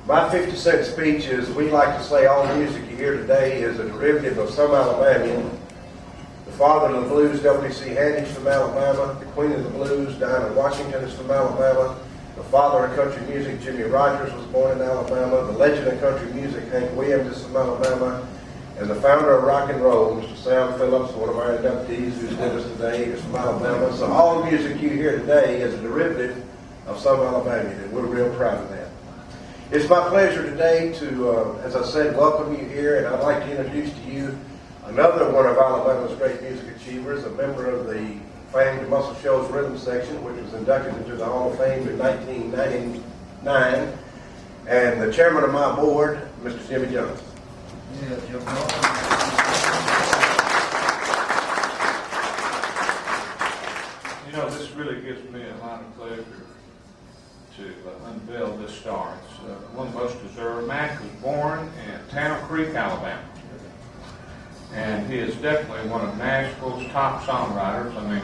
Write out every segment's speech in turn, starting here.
My 50-cent speech is, we like to say all the music you hear today is a derivative of some Alabamian. The father of the blues, W.C. Handy's from Alabama. The queen of the blues, Dinah Washington, is from Alabama. The father of country music, Jimmy Rogers, was born in Alabama. The legend of country music, Hank Williams, is from Alabama. And the founder of rock and roll, Mr. Sam Phillips, one of our inductees who's with us today, is from Alabama. So all the music you hear today is a derivative of some Alabamian, and we're real proud of that. It's my pleasure today to, as I said, welcome you here, and I'd like to introduce to you another one of Alabama's great music achievers, a member of the famed Muscle Shoals Rhythm Section, which was inducted into the Hall of Fame in 1999, and the chairman of my board, Mr. Jimmy Jones. Yeah, Jim. You know, this really gives me a lot of pleasure to unveil this star. It's one most deserved. Mack was born in Tannell Creek, Alabama. And he is definitely one of Nashville's top songwriters. I mean,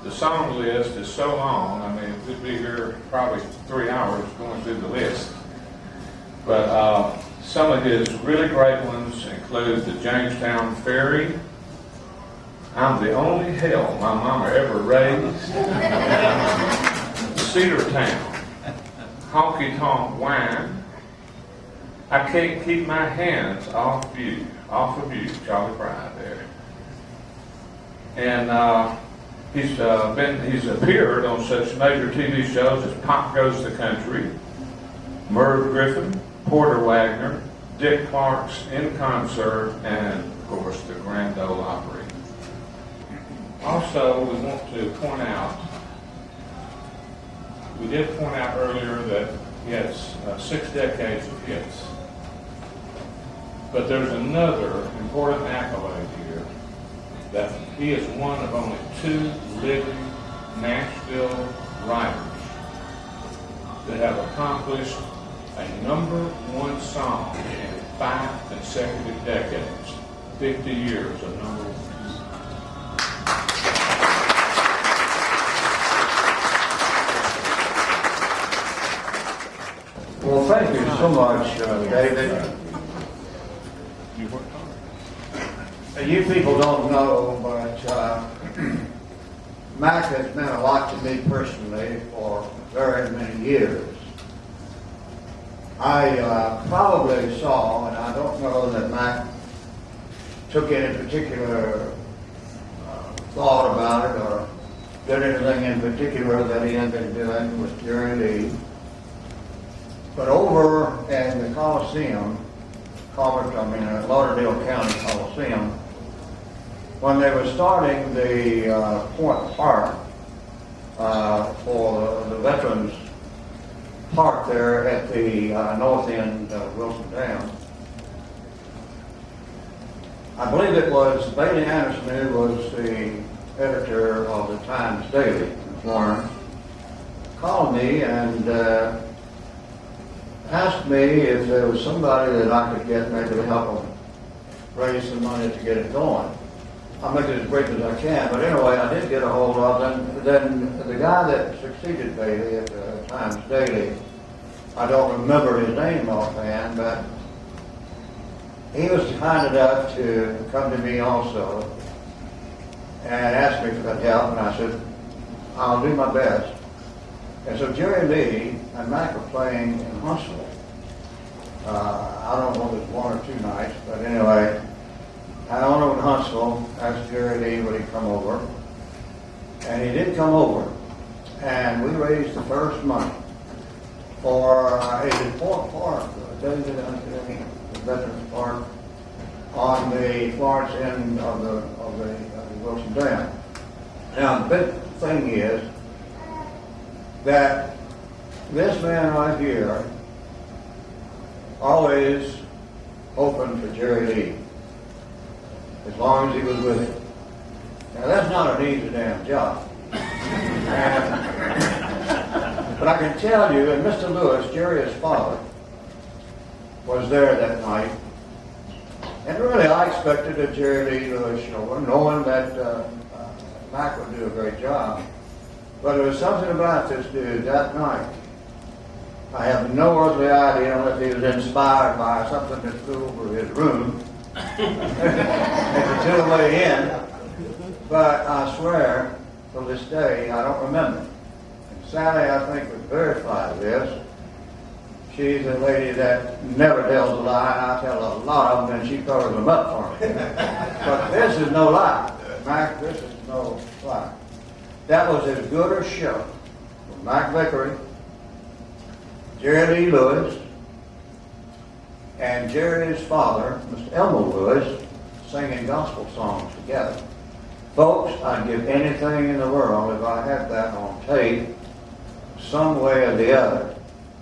the song list is so long. I mean, we'd be here probably 3 hours going through the list. But some of his really great ones include the Jamestown Ferry, I'm the Only Hell My Mama Ever Raised, Cedar Town, Honky Tonk Wine, I Can't Keep My Hands Off of You, Charlie Pride there. And he's appeared on such major TV shows as Pop Goes the Country, Merv Griffin, Porter Wagner, Dick Clark's In Concert, and of course the Grand Ole Opry. Also, we want to point out, we did point out earlier that he has 6 decades of hits. But there's another important accolade here, that he is one of only 2 living Nashville writers that have accomplished a #1 song in 5 consecutive decades, 50 years of #1. Well, thank you so much, David. You worked hard. You people don't know, but Mack has meant a lot to me personally for very many years. I probably saw, and I don't know that Mack took any particular thought about it or did anything in particular that he had been doing with Jerry Lee. But over in the Coliseum, Lauderdale County Coliseum, when they were starting the Point Park for the Veterans Park there at the north end of Wilson Dam, I believe it was Bailey Anderson, who was the editor of the Times Daily in Florence, called me and asked me if there was somebody that I could get maybe to help them raise some money to get it going. I'll make it as brief as I can, but anyway, I did get a hold of them. Then the guy that succeeded Bailey at the Times Daily, I don't remember his name offhand, but he was kind enough to come to me also and ask me for that help, and I said, I'll do my best. And so Jerry Lee and Mack were playing in Huntsville. I don't know if it was 1 or 2 nights, but anyway, I don't know in Huntsville, asked Jerry Lee would he come over. And he did come over. And we raised the first money for a Point Park, the Veterans Park, on the Florence end of the Wilson Dam. Now the big thing is that this man right here always opened for Jerry Lee, as long as he was with him. Now that's not an easy damn job. But I can tell you, and Mr. Lewis, Jerry's father, was there that night. And really I expected a Jerry Lee Lewis show, knowing that Mack would do a great job. But there was something about this dude that night I have no earthly idea unless he was inspired by something that flew over his room until the way in. But I swear, till this day, I don't remember. And Sally, I think, would verify this. She's a lady that never tells a lie, and I tell a lot of them, and she covers them up for me. But this is no lie. Mack, this is no lie. That was as good a show with Mack Vickery, Jerry Lee Lewis, and Jerry's father, Mr. Elmo Lewis, singing gospel songs together. Folks, I'd give anything in the world if I had that on tape, some way or the other.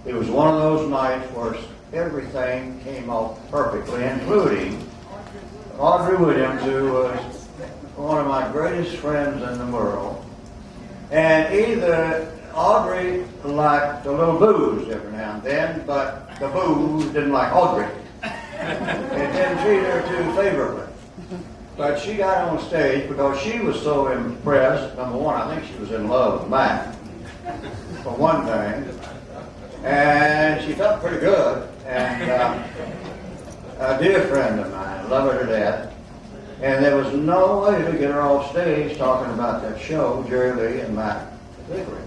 It was one of those nights where everything came off perfectly, including Audrey Williams, who was one of my greatest friends in the world. And either Audrey liked a little booze every now and then, but the booze didn't like Audrey. It didn't treat her too favorably. But she got on stage because she was so impressed. Number one, I think she was in love with Mack, for one thing. And she felt pretty good. And a dear friend of mine, love her to death. And there was no way to get her off stage talking about that show, Jerry Lee and Mack Vickery.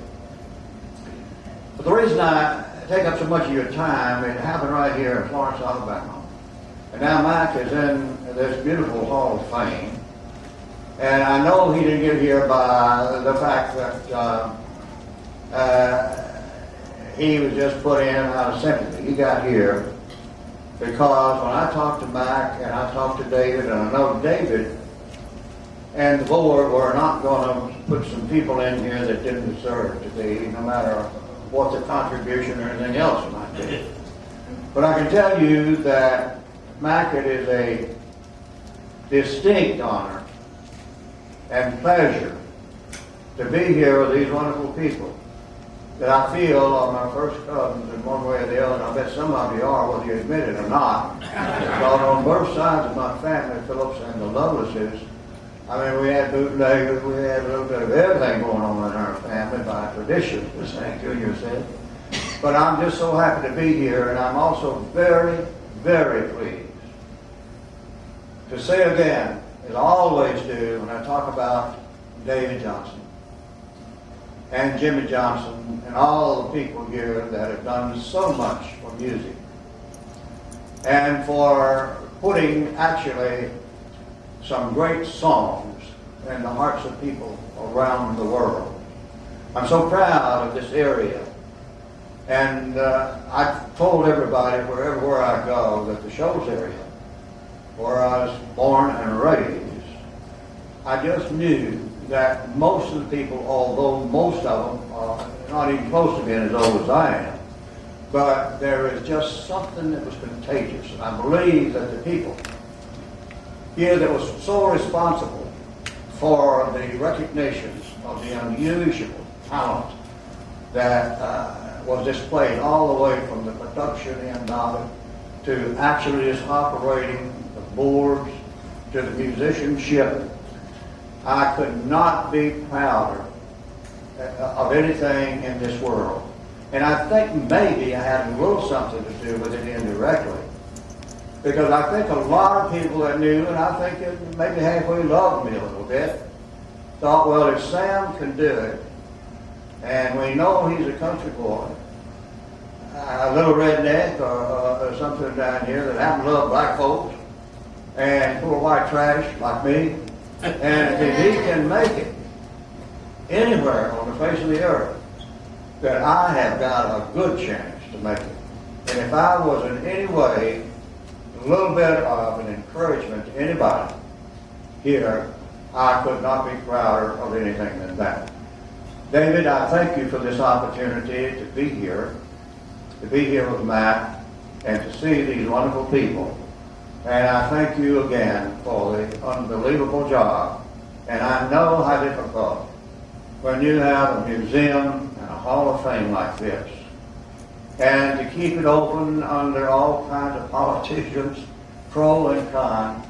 But the reason I take up so much of your time, it happened right here in Florence, Alabama. And now Mack is in this beautiful Hall of Fame. And I know he didn't get here by the fact that he was just put in out of sympathy. He got here because when I talked to Mack and I talked to David, and I know David and the board were not going to put some people in here that didn't deserve to be, no matter what the contribution or anything else might be. But I can tell you that Mack, it is a distinct honor and pleasure to be here with these wonderful people that I feel are my first cousins in one way or the other. And I bet some of you are, whether you admit it or not. Because on both sides of my family, Phillips and the Lovelesses, I mean, we had bootleggers, we had a little bit of everything going on in our family by tradition, as St. Junior said. But I'm just so happy to be here, and I'm also very, very pleased to say again, as I always do when I talk about David Johnson and Jimmy Johnson and all the people here that have done so much for music and for putting actually some great songs in the hearts of people around the world. I'm so proud of this area. And I've told everybody wherever I go that the Shoals area, where I was born and raised, I just knew that most of the people, although most of them are not even close to being as old as I am, but there is just something that was contagious. And I believe that the people here that was so responsible for the recognition of the unusual talent that was displayed all the way from the production end of it to actually just operating the boards to the musicianship. I could not be prouder of anything in this world. And I think maybe I had a little something to do with it indirectly. Because I think a lot of people that knew, and I think it maybe halfway loved me a little bit, thought, well, if Sam can do it, and we know he's a country boy, a little redneck or something down here that happens to love black folks and poor white trash like me, and if he can make it anywhere on the face of the earth, that I have got a good chance to make it. And if I was in any way a little bit of an encouragement to anybody here, I could not be prouder of anything than that. David, I thank you for this opportunity to be here with Mack, and to see these wonderful people. And I thank you again for the unbelievable job. And I know how difficult when you have a museum and a Hall of Fame like this, and to keep it open under all kinds of politicians, pro and con,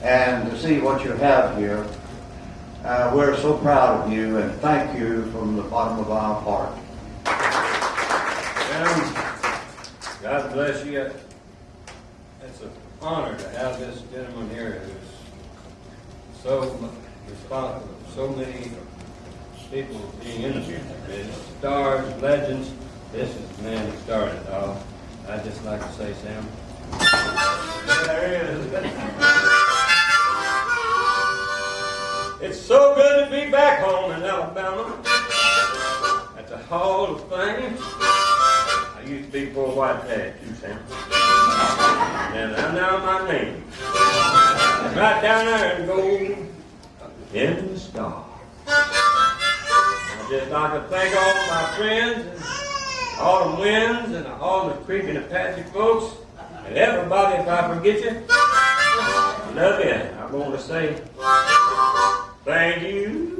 and to see what you have here. We're so proud of you, and thank you from the bottom of our heart. And God bless you. It's an honor to have this gentleman here who's so responsible for so many people being in the music business. Stars, legends. This is the man who started it all. I'd just like to say, Sam. There he is. It's so good to be back home in Alabama. That's a hall of fame. I used to be for a white dad too, Sam. And I know my name. Right down there in gold in the star. I'd just like to thank all my friends and all the winds and all the Creek and Apache folks and everybody. If I forget you, I love you. I'm going to say thank you.